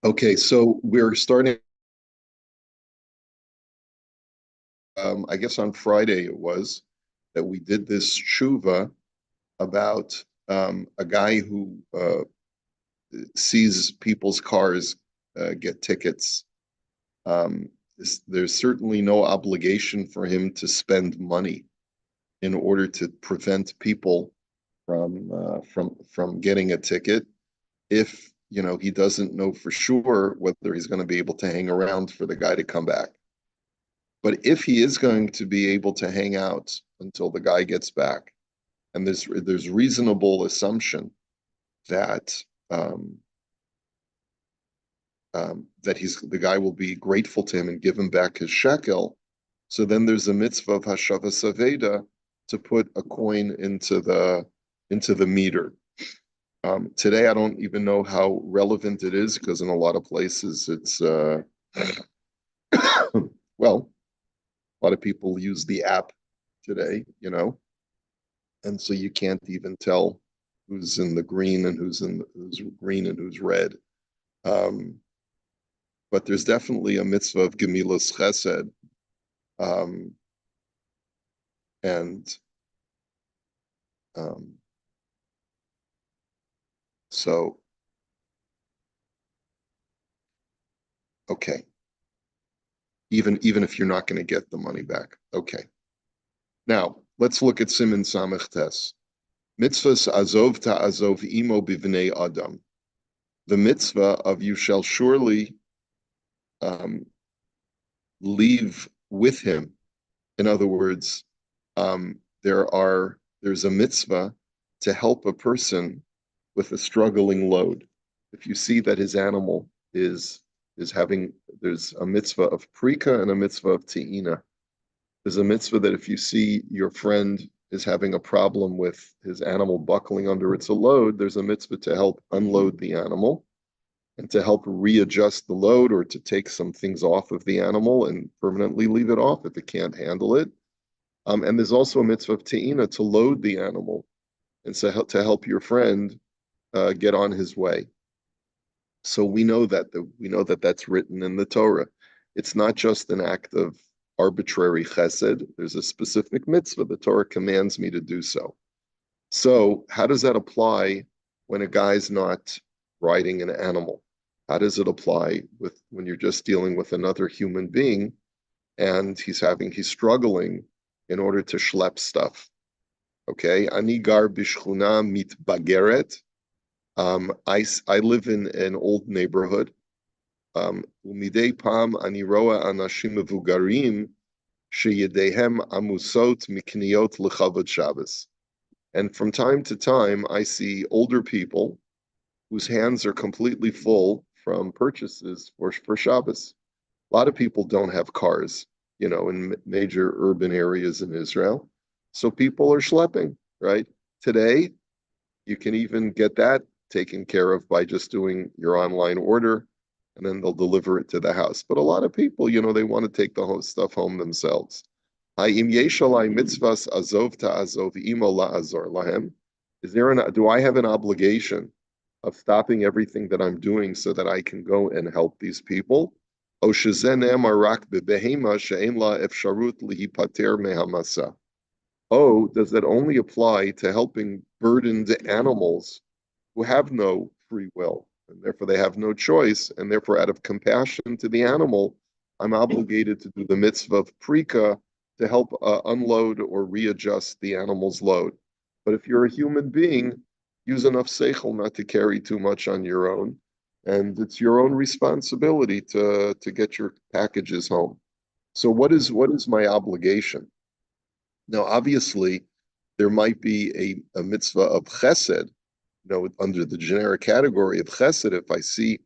Okay, so we're starting, I guess on Friday it was, that we did this tshuva about a guy who sees people's cars get tickets. There's certainly no obligation for him to spend money in order to prevent people from getting a ticket if he doesn't know for sure whether he's going to be able to hang around for the guy to come back. But if he is going to be able to hang out until the guy gets back, and there's reasonable assumption that that the guy will be grateful to him and give him back his shekel, so then there's a mitzvah of hashava saveda to put a coin into the meter. Today, I don't even know how relevant it is because in a lot of places it's well, a lot of people use the app today, and so you can't even tell who's in the green and who's green and who's red. Um, but there's definitely a mitzvah of gemilas chesed, um, and um, so okay, even if you're not going to get the money back, okay. Now let's look at Siman Samech Tes. Mitzvahs azov ta'azov imo bivnei adam. The mitzvah of you shall surely um, leave with him. In other words, there's a mitzvah to help a person with a struggling load. If you see that his animal is having, there's a mitzvah of prika and a mitzvah of te'ina. There's a mitzvah that if you see your friend is having a problem with his animal buckling under its load, there's a mitzvah to help unload the animal and to help readjust the load or to take some things off of the animal and permanently leave it off if it can't handle it. And there's also a mitzvah of te'ina to load the animal and to help your friend get on his way. So we know that that's written in the Torah. It's not just an act of arbitrary chesed. There's a specific mitzvah. The Torah commands me to do so. So how does that apply when a guy's not riding an animal? How does it apply when you're just dealing with another human being and he's struggling in order to schlep stuff? Okay, ani gar bishchuna mitbageret. I live in an old neighborhood. Umidei pam ani roa anashim mevugarim sheyedehem amusot mikniot lechavod Shabbos. And from time to time, I see older people whose hands are completely full from purchases for Shabbos. A lot of people don't have cars, in major urban areas in Israel. So people are schlepping, right? Today, you can even get that taken care of by just doing your online order, and then they'll deliver it to the house. But a lot of people, they want to take the whole stuff home themselves. Mitzvahs azov ta'azov imo la'azor lahem. Do I have an obligation of stopping everything that I'm doing so that I can go and help these people? Oh, does that only apply to helping burdened animals who have no free will, and therefore they have no choice, and therefore out of compassion to the animal, I'm obligated to do the mitzvah of prika to help unload or readjust the animal's load. But if you're a human being, use enough seichel not to carry too much on your own, and it's your own responsibility to get your packages home. So what is my obligation? Now, obviously, there might be a mitzvah of chesed, under the generic category of chesed. If I see,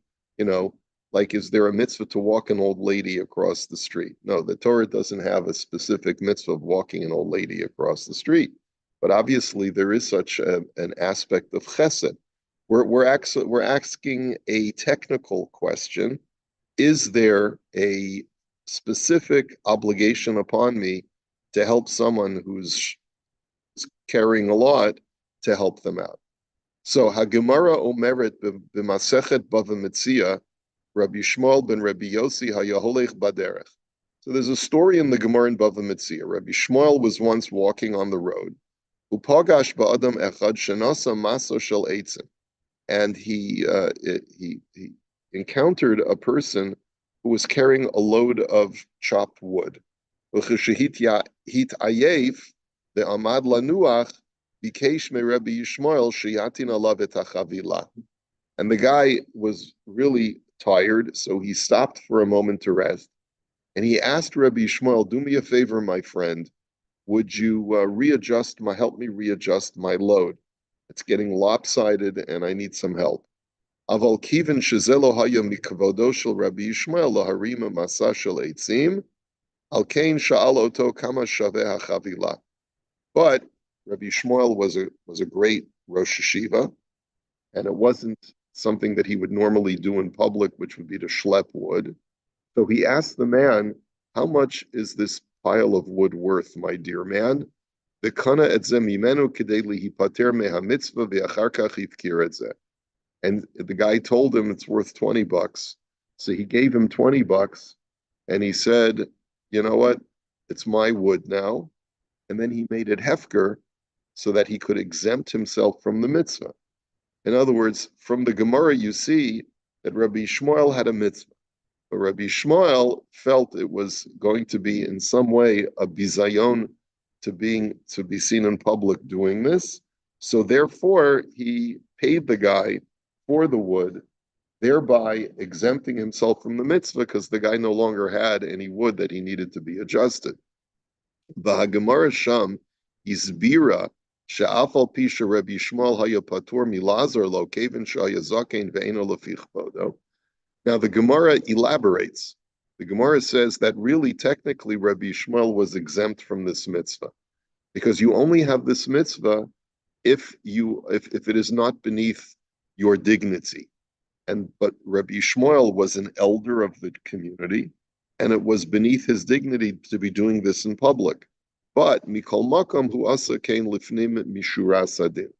like, is there a mitzvah to walk an old lady across the street? No, the Torah doesn't have a specific mitzvah of walking an old lady across the street. But obviously, there is such an aspect of chesed. We're asking a technical question. Is there a specific obligation upon me to help someone who's carrying a lot, to help them out? So Hagemara Omeret b'Masechet Bava Metzia Rabbi Shmuel ben Rabbi Yossi hayaholech baderech. So there's a story in the Gemara in Bava Metzia. Rabbi Shmuel was once walking on the road. Upagash ba'adam echad shenasa maso shel eitzim, and he encountered a person who was carrying a load of chopped wood. Hitayef the amad lanuach bikesh me Rabbi Yishmael sheyatin alav et hachavila. And the guy was really tired, so he stopped for a moment to rest. And he asked Rabbi Yishmael, "Do me a favor, my friend. Would you help me readjust my load? It's getting lopsided, and I need some help." Aval kiven shezelo haya mikavodo shel Rabbi Yishmael laharima masa shel eitzim, al kain sha'al oto kama shaveh hachavila. But Rabbi Yishmael was a great Rosh Yeshiva, and it wasn't something that he would normally do in public, which would be to schlep wood. So he asked the man, "How much is this pile of wood worth, my dear man?" And the guy told him it's worth $20. So he gave him $20, and he said, "You know what? It's my wood now." And then he made it hefker so that he could exempt himself from the mitzvah. In other words, from the Gemara, you see that Rabbi Shmuel had a mitzvah. But Rabbi Shmuel felt it was going to be in some way a bizayon to be seen in public doing this. So therefore, he paid the guy for the wood, thereby exempting himself from the mitzvah because the guy no longer had any wood that he needed to be adjusted. The Gemara Sham Isbira she'afal pisha Rabbi Shmuel haya patur milazar lo kevin shaya zakein ve'eno lefich podo. Now the Gemara elaborates. The Gemara says that really, technically, Rabbi Shmuel was exempt from this mitzvah because you only have this mitzvah if it is not beneath your dignity. But Rabbi Shmuel was an elder of the community, and it was beneath his dignity to be doing this in public. But mikol makam hu asa kain lifnim mishura sadin.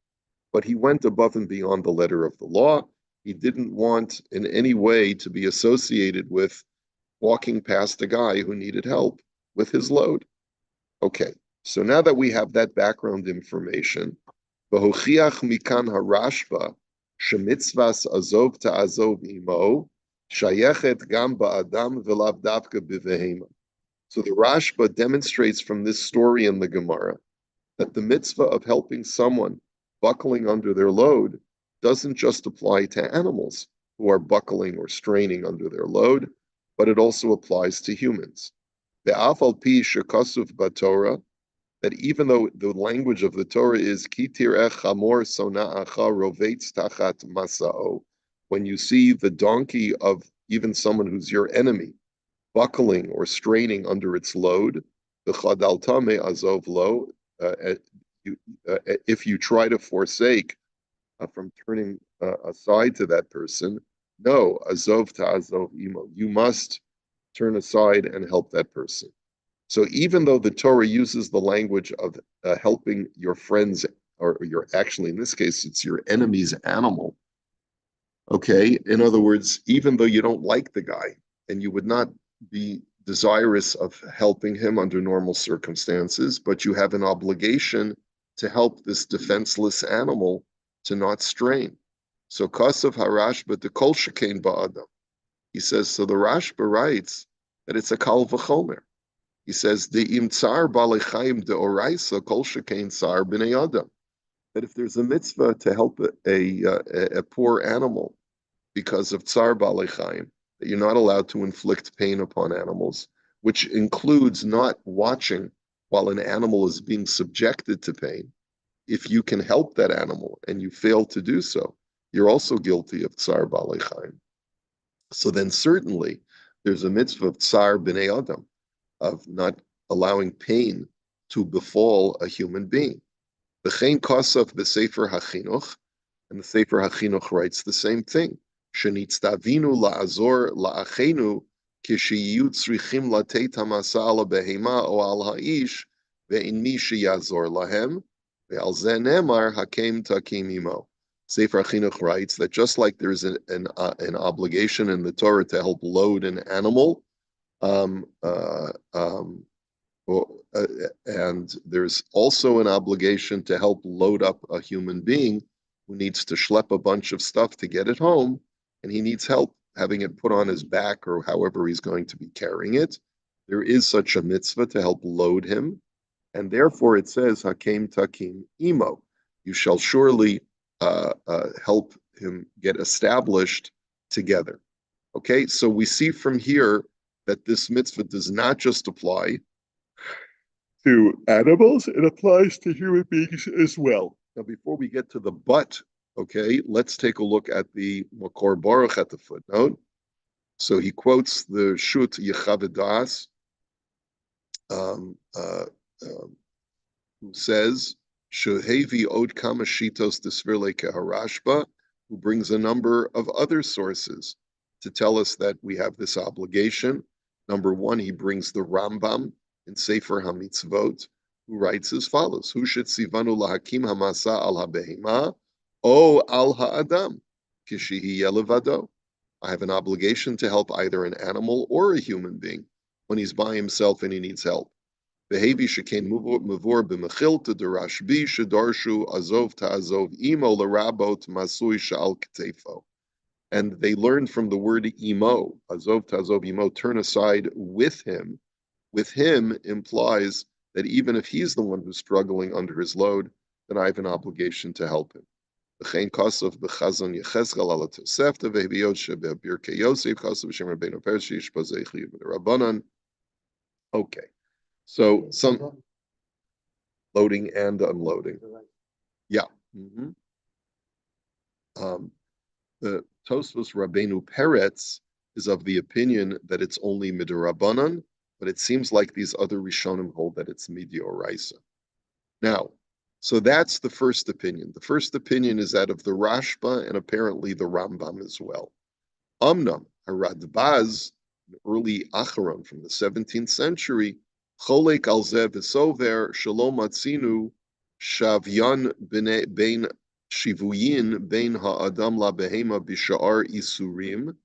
But he went above and beyond the letter of the law. He didn't want in any way to be associated with walking past a guy who needed help with his load. Okay, so now that we have that background information, v'hochiach mikan harashba shemitzvas azov ta'azov imo shayechet gam ba'adam v'lav davka b'vehema. So the Rashba demonstrates from this story in the Gemara that the mitzvah of helping someone buckling under their load doesn't just apply to animals who are buckling or straining under their load, but it also applies to humans. Ve'afal pi shekasuv b'Torah, that even though the language of the Torah is ki tirech chamor sona'acha rovetz tachat masa'o, when you see the donkey of even someone who's your enemy buckling or straining under its load, v'chadalta me'azov lo, if you try to forsake from turning aside to that person, no, azov ta'azov imo, you must turn aside and help that person. So even though the Torah uses the language of helping your friends, or actually in this case, it's your enemy's animal, okay? In other words, even though you don't like the guy and you would not be desirous of helping him under normal circumstances, but you have an obligation to help this defenseless animal to not strain. So Kasav Harashba de Kol Shekain Ba'adam. He says, so the Rashba writes that it's a Kal V'chomer. He says, the im tsar balechayim de oraisa kol shekain tsar b'nei adam. That if there's a mitzvah to help a poor animal because of tsar balechayim, that you're not allowed to inflict pain upon animals, which includes not watching while an animal is being subjected to pain. If you can help that animal and you fail to do so, you're also guilty of tsar balechayim. So then certainly there's a mitzvah of tsar b'nei adam, of not allowing pain to befall a human being. V'chein kosaf b'sefer hachinuch, and the Sefer Hachinuch writes the same thing. Shenitztavinu la'azor la'achenu kishiyu tzrichim lateit hamasa ala behema o al ha'ish ve'in mi sheyazor lahem ve'al ze nemar hakem takim imo. Sefer Chinuch writes that just like there's an obligation in the Torah to help load an animal, um, uh, um, and there's also an obligation to help load up a human being who needs to schlep a bunch of stuff to get it home, and he needs help having it put on his back or however he's going to be carrying it. There is such a mitzvah to help load him, and therefore it says, Hakem Takim Imo. You shall surely help him get established together. Okay, so we see from here that this mitzvah does not just apply to animals, it applies to human beings as well. Now, before we get to the but, okay, let's take a look at the Makor Baruch at the footnote. So he quotes the Shut Yechavedas, who says, Shehevi od kama shitos desvirle keharashba, who brings a number of other sources to tell us that we have this obligation. Number one, he brings the Rambam in Sefer HaMitzvot, who writes as follows: Hu shetzivanu lahakim hamasa al habehima o al ha'adam kishihi yelevado. I have an obligation to help either an animal or a human being when he's by himself and he needs help. Behavi shekain mavur b'mechilta derashbi shedarshu azov ta'azov imo larabot masui shal ktefo. And they learned from the word imo, azov ta'azov imo, turn aside with him. With him implies that even if he's the one who's struggling under his load, then I have an obligation to help him. Okay, so some loading and unloading. Yeah. Mm-hmm. The Tosfos Rabbeinu Peretz is of the opinion that it's only midorabanan, but it seems like these other Rishonim hold that it's midioraisa. Now, so that's the first opinion. The first opinion is that of the Rashba and apparently the Rambam as well. Amnam, a Radbaz, an early Acharon from the 17th century, Cholek al Zeh v'sover shalom atzinu shavyan bein shivuyin bein ha'adam la behema b'sha'ar isurim.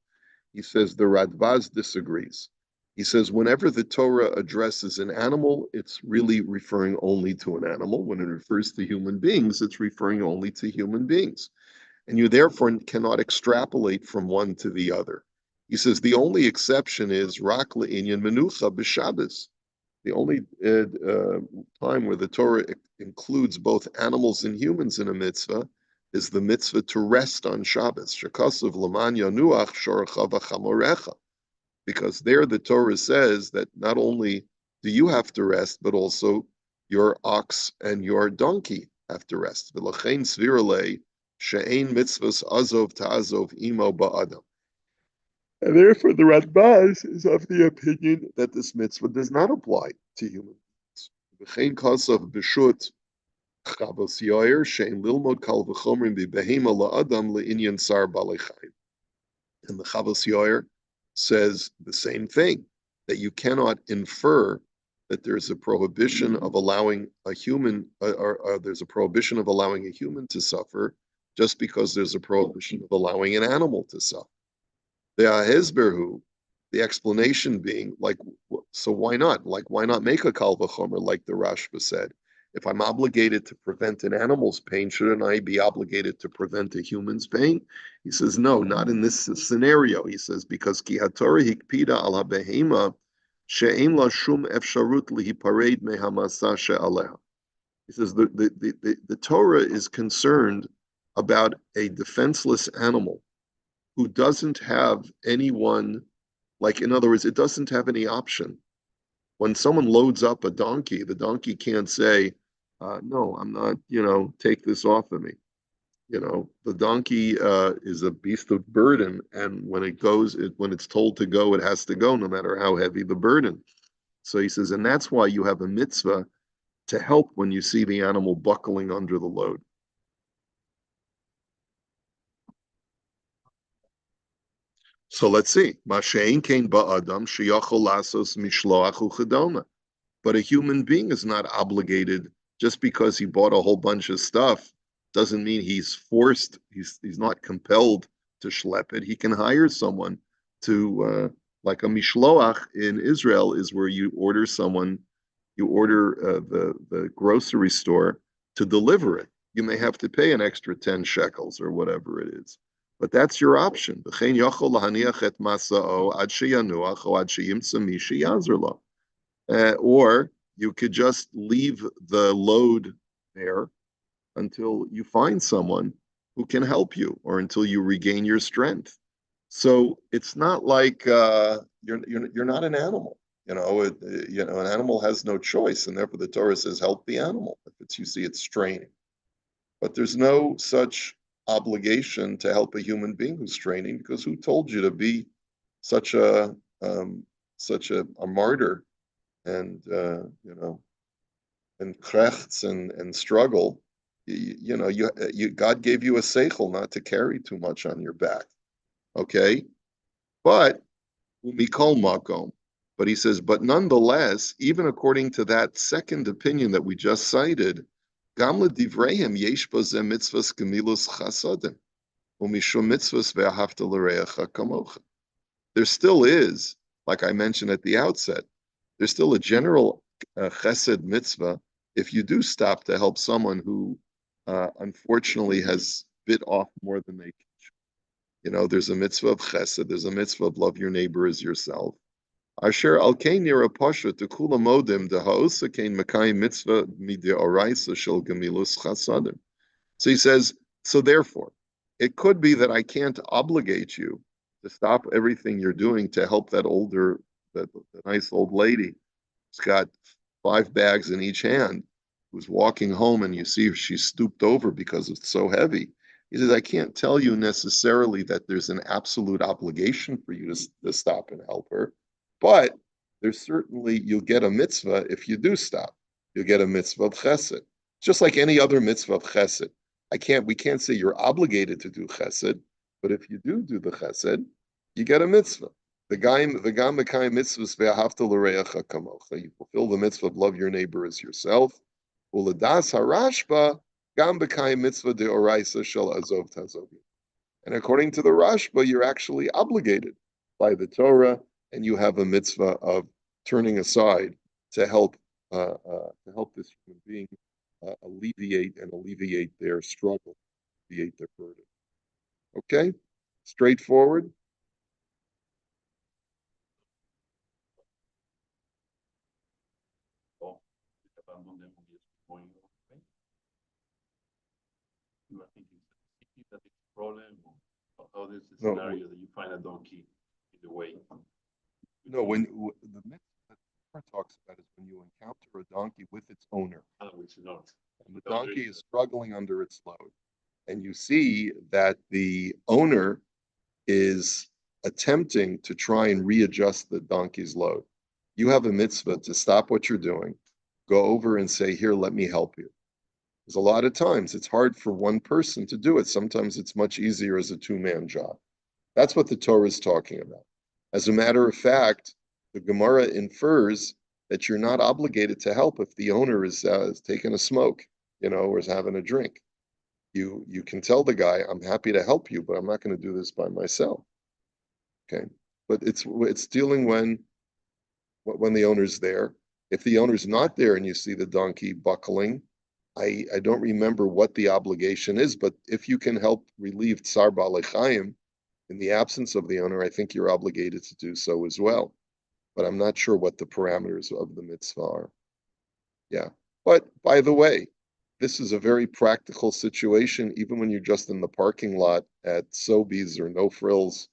He says the Radbaz disagrees. He says whenever the Torah addresses an animal, it's really referring only to an animal. When it refers to human beings, it's referring only to human beings. And you therefore cannot extrapolate from one to the other. He says the only exception is rak le'inyan menucha b'Shabbos. The only time where the Torah includes both animals and humans in a mitzvah is the mitzvah to rest on Shabbos. Shekasav l'man yanuach shorecha v'chamorecha. Because there the Torah says that not only do you have to rest, but also your ox and your donkey have to rest. V'lachein svirale she'ein mitzvahs azov ta'azov imo ba'adam. And therefore the Radbaz is of the opinion that this mitzvah does not apply to human beings. V'chein kasav b'shut chavos yoyer she'ein lilmod kal v'chomrim b'behema la'adam le'inyan sar balechayim. And the chavos yoyer says the same thing, that you cannot infer that there's a prohibition of allowing a human, or there's a prohibition of allowing a human to suffer just because there's a prohibition of allowing an animal to suffer. The ahesberhu, the explanation being, like, so why not? Like, why not make a kal v'chomer, like the Rashba said? If I'm obligated to prevent an animal's pain, shouldn't I be obligated to prevent a human's pain? He says, no, not in this scenario. He says, because ki haTorah hikpida al habehema she'ein la shum efsharut lihipared mehamasa she'aleha. He says, the Torah is concerned about a defenseless animal who doesn't have anyone, like, in other words, it doesn't have any option. When someone loads up a donkey, the donkey can't say, no, I'm not, take this off of me. The donkey is a beast of burden, and when it's told to go, it has to go, no matter how heavy the burden. So he says, and that's why you have a mitzvah to help when you see the animal buckling under the load. So let's see. But a human being is not obligated just because he bought a whole bunch of stuff Doesn't mean he's forced, he's not compelled to schlep it. He can hire someone to, like a mishloach in Israel is where you order someone, you order the grocery store to deliver it. You may have to pay an extra 10 shekels or whatever it is. But that's your option. Or you could just leave the load there until you find someone who can help you or until you regain your strength. So it's not like you're not an animal. An animal has no choice, and therefore the Torah says help the animal if it's you see it's straining. But there's no such obligation to help a human being who's straining because who told you to be such a such a martyr and and krechts and struggle. You God gave you a seichel not to carry too much on your back. Okay, but mikol makom. But he says, but nonetheless, even according to that second opinion that we just cited, gam ledivreim yesh bazeh mitzvahs gemilus chasadim umishum mitzvahs ve'ahavta l'reacha kamocha. There still is, like I mentioned at the outset, there's still a general chesed mitzvah if you do stop to help someone who unfortunately has bit off more than they can. There's a mitzvah of chesed, there's a mitzvah of love your neighbor as yourself. Asher al kain nira pasha to kula modim de ha'osa kain makayim mitzvah midya oraisa shel gemilus chasadim. So he says, so therefore, it could be that I can't obligate you to stop everything you're doing to help that nice old lady who's got 5 bags in each hand, who's walking home and you see she's stooped over because it's so heavy. He says, I can't tell you necessarily that there's an absolute obligation for you to stop and help her, but there's certainly, you'll get a mitzvah if you do stop. You'll get a mitzvah of chesed. Just like any other mitzvah of chesed. We can't say you're obligated to do chesed, but if you do the chesed, you get a mitzvah. The gam mekayim mitzvahs ve'ahavta l'reacha kamocha. You fulfill the mitzvah of love your neighbor as yourself. Uledas harashba gam mekayim mitzvah deoraisa shel azov tazovi. And according to the Rashba, you're actually obligated by the Torah, and you have a mitzvah of turning aside to help this human being alleviate their struggle, alleviate their burden. Okay, straightforward. You are thinking that it's a problem, or how there's a No, scenario that you find a donkey in the way. no. When the mitzvah that the Torah talks about is when you encounter a donkey with its owner, Which is not. and the donkey is struggling under its load, and you see that the owner is attempting to try and readjust the donkey's load. You have a mitzvah to stop what you're doing, go over and say, here, let me help you. Because a lot of times it's hard for one person to do it. Sometimes it's much easier as a two-man job. That's what the Torah is talking about. As a matter of fact, the Gemara infers that you're not obligated to help if the owner is taking a smoke, or is having a drink. You can tell the guy, I'm happy to help you, but I'm not going to do this by myself. Okay. But it's dealing when the owner's there. If the owner's not there and you see the donkey buckling, I don't remember what the obligation is, but if you can help relieve Tsar Balechayim in the absence of the owner, I think you're obligated to do so as well. But I'm not sure what the parameters of the mitzvah are. Yeah. But by the way, this is a very practical situation, even when you're just in the parking lot at Sobeys or No Frills,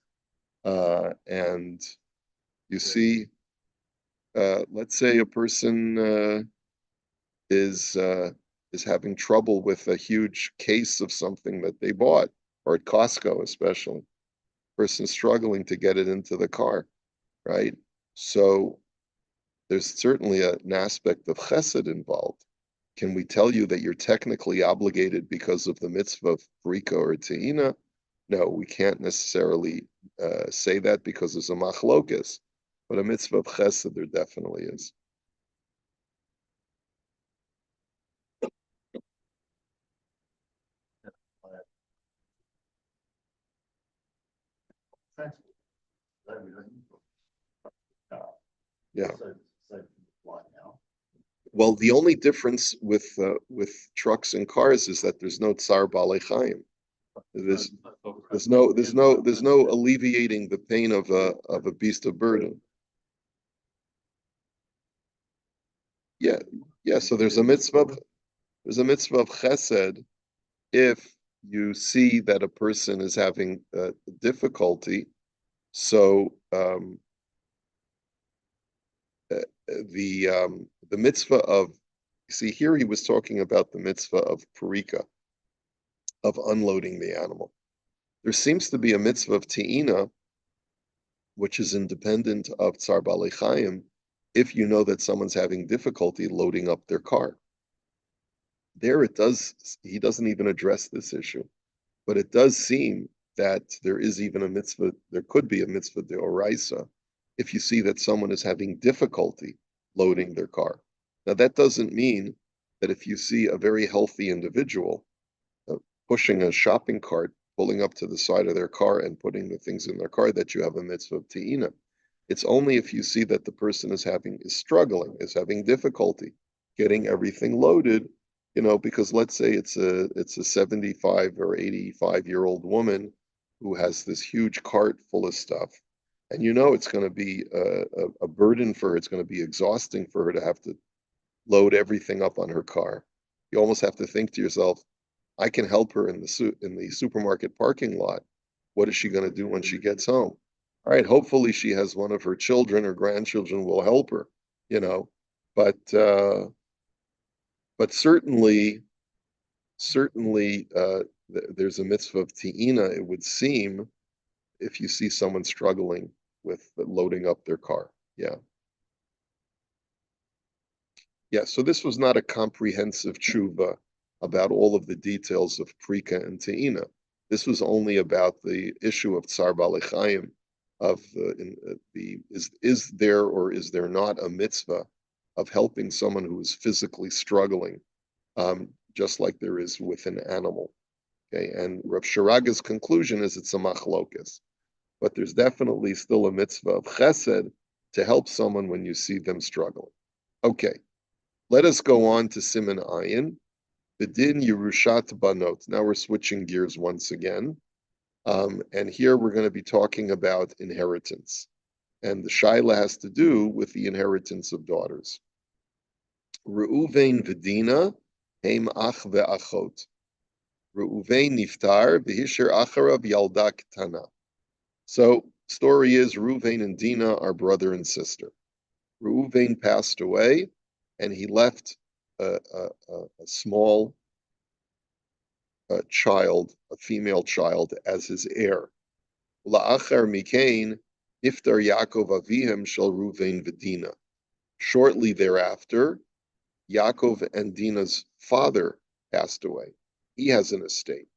and you see, let's say a person is having trouble with a huge case of something that they bought, or at Costco especially. Person struggling to get it into the car, right? So there's certainly an aspect of chesed involved. Can we tell you that you're technically obligated because of the mitzvah of brika or te'ina? No, we can't necessarily say that because there's a machlokas, but a mitzvah of chesed there definitely is. Yeah. Well, the only difference with trucks and cars is that there's no tsar balei chayim. There's no alleviating the pain of a beast of burden. Yeah, yeah. So there's a mitzvah of chesed if you see that a person is having difficulty. So the mitzvah of see here he was talking about the mitzvah of parika, of unloading the animal. There seems to be a mitzvah of te'ina, which is independent of tsar balei chayim, if you know that someone's having difficulty loading up their car. There he doesn't even address this issue, but it does seem that there is even a mitzvah, there could be a mitzvah deoraisa, if you see that someone is having difficulty loading their car. Now, that doesn't mean that if you see a very healthy individual pushing a shopping cart, pulling up to the side of their car and putting the things in their car, that you have a mitzvah of te'ina. It's only if you see that the person is struggling, is having difficulty getting everything loaded, because let's say it's a 75 or 85-year-old woman who has this huge cart full of stuff, and it's going to be a burden for her. It's going to be exhausting for her to have to load everything up on her car. You almost have to think to yourself, I can help her in the supermarket parking lot. What is she going to do when she gets home? All right, hopefully she has one of her children or grandchildren will help her, but certainly there's a mitzvah of te'ina, it would seem, if you see someone struggling with loading up their car. Yeah. Yeah, so this was not a comprehensive tshuva about all of the details of Prika and Te'ina. This was only about the issue of Tsar Balei Chayim, of is there or is there not a mitzvah of helping someone who is physically struggling, just like there is with an animal. Okay, and Rav Shiraga's conclusion is it's a machlokas, but there's definitely still a mitzvah of chesed to help someone when you see them struggling. Okay, let us go on to Siman Ayin. Bedin Yerushat Banot. Now we're switching gears once again. And here we're going to be talking about inheritance. And the shaila has to do with the inheritance of daughters. Reuven Vedina, Heim Ach ve'achot. Reuven Niftar, V'hisher Acharav Yalda Ketana. So, story is Reuven and Dina are brother and sister. Reuven passed away, and he left a small child, a female child, as his heir. La'achar mikain niftar Yaakov avihem shel Reuven v'Dina. Shortly thereafter, Yaakov and Dina's father passed away. He has an estate.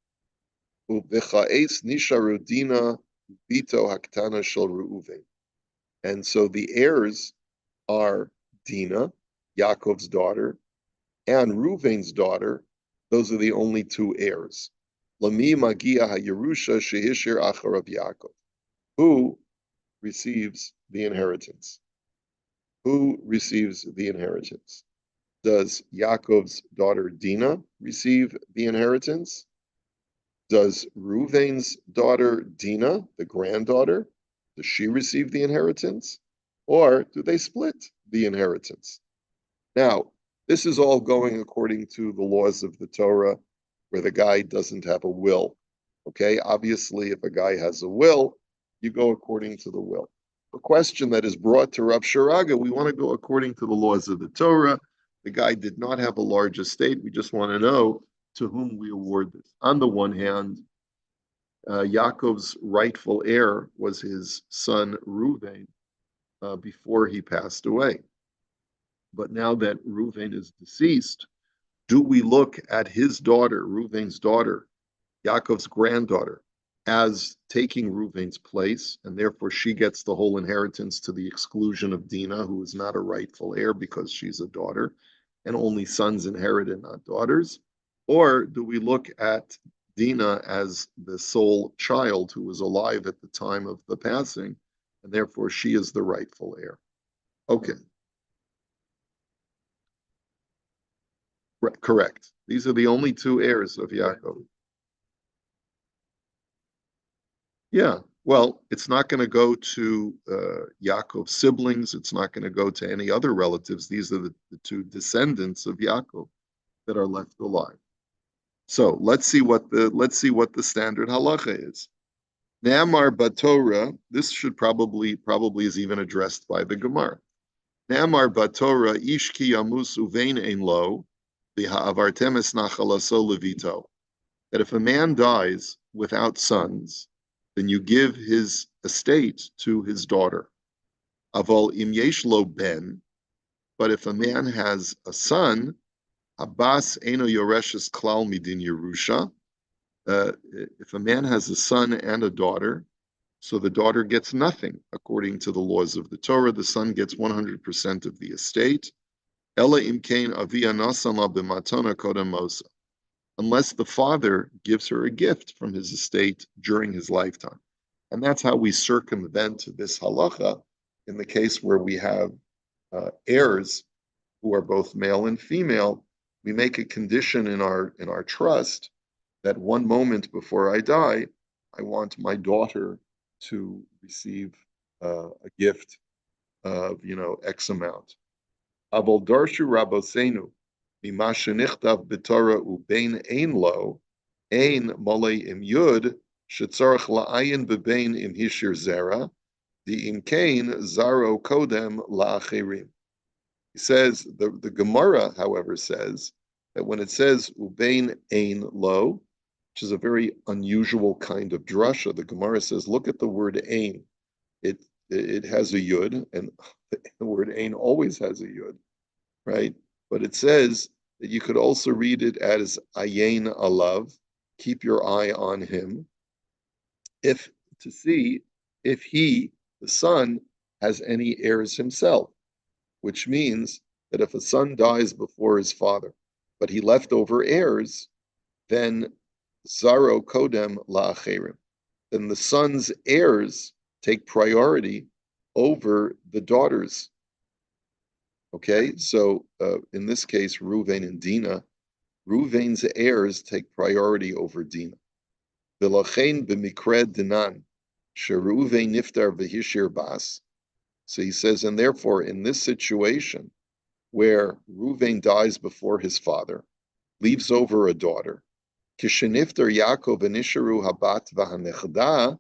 U'v'cha'es nisharu Dina bito haktana shel Reuven. And so the heirs are Dina, Yaakov's daughter, and Reuven's daughter. Those are the only two heirs. Lami magia ha'yerusha shehishir acharav Yaakov. Who receives the inheritance? Who receives the inheritance? Does Yaakov's daughter Dina receive the inheritance? Does Reuven's daughter Dina, the granddaughter, does she receive the inheritance? Or do they split the inheritance? Now, this is all going according to the laws of the Torah, where the guy doesn't have a will. Okay, obviously, if a guy has a will, you go according to the will. The question that is brought to Rav Shiraga, we want to go according to the laws of the Torah. The guy did not have a large estate. We just want to know to whom we award this. On the one hand, Yaakov's rightful heir was his son Reuven before he passed away. But now that Reuven is deceased, do we look at his daughter, Reuven's daughter, Yaakov's granddaughter, as taking Reuven's place, and therefore she gets the whole inheritance to the exclusion of Dina, who is not a rightful heir because she's a daughter, and only sons inherit and not daughters? Or do we look at Dinah as the sole child who was alive at the time of the passing, and therefore she is the rightful heir. Okay, correct. These are the only two heirs of Yaakov. Yeah, well, it's not going to go to Yaakov's siblings. It's not going to go to any other relatives. These are the two descendants of Yaakov that are left alive. So let's see what the standard halacha is. Ne'amar batorah. This should probably is even addressed by the Gemara. Ne'amar batorah ishki yamus uvein ein lo v'ha'avartem es nachalaso levito. That if a man dies without sons, then you give his estate to his daughter. Aval im yesh lo ben, but if a man has a son, Abbas eno yoreshes klal midin Yerusha. If a man has a son and a daughter, so the daughter gets nothing according to the laws of the Torah. The son gets 100% of the estate. Ella imkain avia nasan la b'matana kodem mosa, unless the father gives her a gift from his estate during his lifetime. And that's how we circumvent this halacha in the case where we have heirs who are both male and female. We make a condition in our trust that one moment before I die, I want my daughter to receive a gift of X amount. Aval darshu rabosenu mima shenichtav b'Torah ubein ein lo ein malei im yud shetzarach la'ayin bebein im hishir zera the im kain zaro kodem la'acherim. He says the Gemara, however, says that when it says ubein ein lo, which is a very unusual kind of drasha, the Gemara says, look at the word ein. It has a yud, and the word ein always has a yud, right? But it says that you could also read it as ayin alav, keep your eye on him, if to see if he, the son, has any heirs himself, which means that if a son dies before his father, but he left over heirs, then zaro kodem la'acherim, then the son's heirs take priority over the daughters. Okay, so in this case, Reuven and Dinah, Reuven's heirs take priority over Dinah. V'lachein b'mikred dinan, sheReuven niftar v'hishir bas. So he says, and therefore, in this situation, where Reuven dies before his father, leaves over a daughter, kisheniftar Yaakov v'nisharu habat v'hanechda.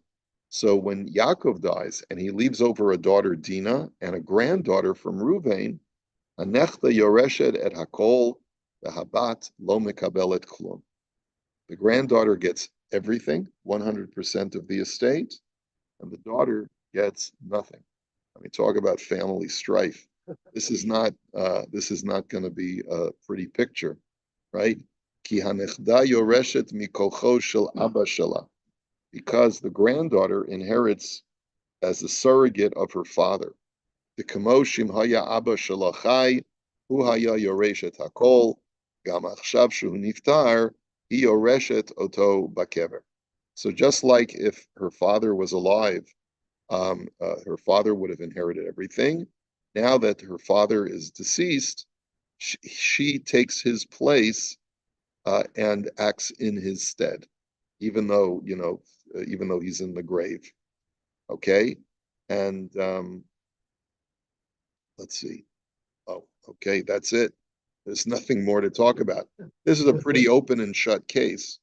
So when Yaakov dies and he leaves over a daughter Dinah and a granddaughter from Reuven, anechta yoreshet et hakol v'habat lo mekabelet klum. The granddaughter gets everything, 100% of the estate, and the daughter gets nothing. I mean, talk about family strife. This is not going to be a pretty picture, right? Ki hanechda yoreshet mikocho shel abba shela, because the granddaughter inherits as the surrogate of her father. The kamoshim haya abba shela chai, hu haya yoreshet hakol, gam achshav shu niftar, hi yoreshet oto bakever. So just like if her father was alive, her father would have inherited everything. Now that her father is deceased, she takes his place and acts in his stead, even though he's in the grave. Okay, and let's see. Oh, okay, that's it. There's nothing more to talk about. This is a pretty open and shut case,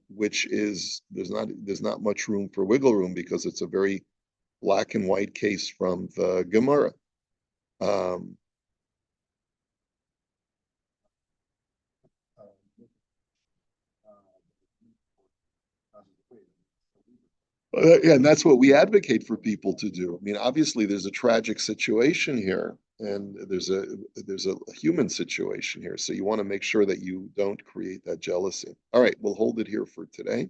which is there's not much room for wiggle room because it's a very black and white case from the Gemara. Yeah, and that's what we advocate for people to do. I mean, obviously, there's a tragic situation here, and there's a human situation here. So you want to make sure that you don't create that jealousy. All right, we'll hold it here for today.